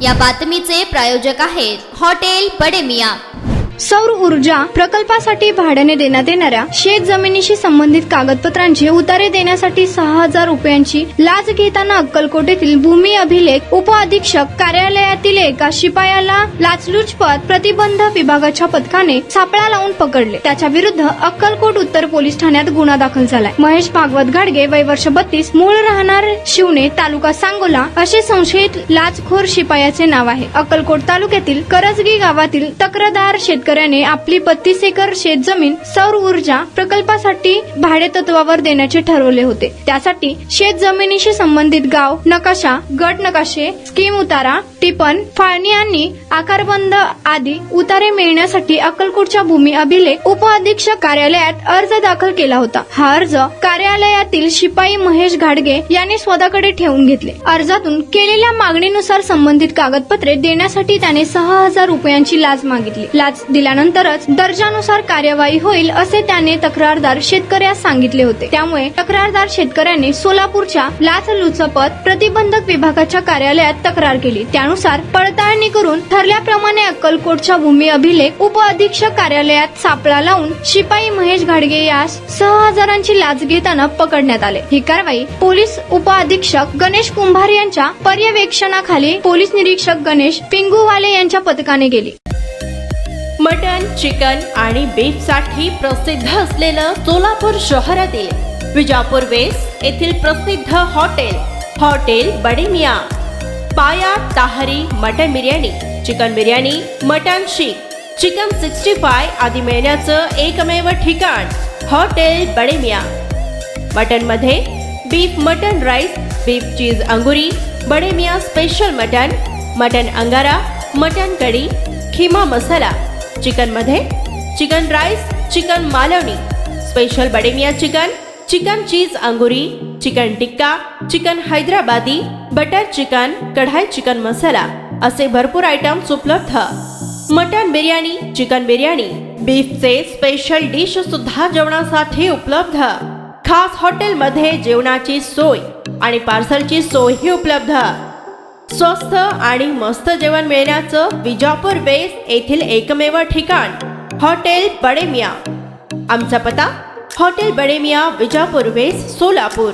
या बातमीचे प्रायोजक आहेत हॉटेल बडे मियां। सौर ऊर्जा प्रकल्पासाठी भाड्याने देण्यात येणाऱ्या शेत जमिनीशी संबंधित कागदपत्रांचे उतारे देण्यासाठी 6,000 रुपयांची लाच घेताना अक्कलकोट येथील भूमी अभिलेख उप अधीक्षक कार्यालयातील एका शिपायाला लाचलुचपत प्रतिबंध विभागाच्या पथकाने सापळा लावून पकडले। त्याच्या विरुद्ध अक्कलकोट उत्तर पोलीस ठाण्यात गुन्हा दाखल झालाय। महेश भागवत घाडगे, वय वर्ष 32, मूळ राहणार शिवणे, तालुका सांगोला असे संशयित लाचखोर शिपायाचे नाव आहे। अक्कलकोट तालुक्यातील करजगी गावातील तक्रारदार शेतकऱ्याने आपली 32 एकर शेतजमीन सौर ऊर्जा प्रकल्पासाठी भाडे तत्वावर देण्याचे ठरवले होते। त्यासाठी शेत जमिनीशी संबंधित गाव नकाशा, गट नकाशे, स्कीम उतारा, टिपण, फाळणी आणि आकारबंद आदी उतारे मिळण्यासाठी अक्कलकोटच्या भूमी अभिलेख उप अधीक्षक कार्यालयात अर्ज दाखल केला होता। हा अर्ज कार्यालयातील शिपाई महेश घाडगे यांनी स्वतःकडे ठेवून घेतले। अर्जातून केलेल्या मागणीनुसार संबंधित कागदपत्रे देण्यासाठी त्याने 6,000 रुपयांची लाच मागितली। लाच दिल्यानंतरच दर्जानुसार कार्यवाही होईल असे त्याने तक्रारदार शेतकऱ्यास सांगितले होते। त्यामुळे तक्रारदार शेतकऱ्याने सोलापूरच्या लाचलुचपत प्रतिबंधक विभागाच्या कार्यालयात तक्रार केली। त्यानुसार पडताळणी करून ठरल्याप्रमाणे अक्कलकोटच्या भूमी अभिलेख उप अधीक्षक कार्यालयात सापळा लावून शिपाई महेश घाडगे यास 6,000ची लाच घेताना पकडण्यात आले। ही कारवाई पोलीस उप अधीक्षक गणेश कुंभार यांच्या पर्यवेक्षणाखाली पोलीस निरीक्षक गणेश पिंगुवाले यांच्या पथकाने केली। मटन, चिकन आणि बीफ साठी प्रसिद्ध असलेलं सोलापूर शहरातील विजापूर वेस्ट येथील प्रसिद्ध hotel Bade Miyan. Paya tahri mutton biryani, chicken biryani, mutton seekh, chicken 65 आदी मिळण्याचं एकमेव ठिकाण हॉटेल बडे मियां। मटन मध्ये beef mutton rice, beef cheese angoori, Bade Miyan special mutton angara, mutton kadhi, keema masala. Chicken मध्ये chicken rice, chicken Malvani, special Bade Miyan chicken, chicken cheese angoori, chicken tikka, chicken Hyderabadi, butter chicken, kadai chicken masala असे भरपूर आयटम्स उपलब्ध। मटन बिर्याणी, चिकन बिर्याणी, बीफचे स्पेशल डिश सुद्धा जेवणासाठी उपलब्ध। खास हॉटेलमध्ये जेवणाची सोय आणि पार्सलची सोयही उपलब्ध। स्वस्त आणि मस्त जेवण मिळण्याचं विजापूर वेस्ट येथील एकमेव ठिकाण हॉटेल बडे मियां। आमचा पत्ता हॉटेल बडे मियां, विजापूर वेस्ट, सोलापूर।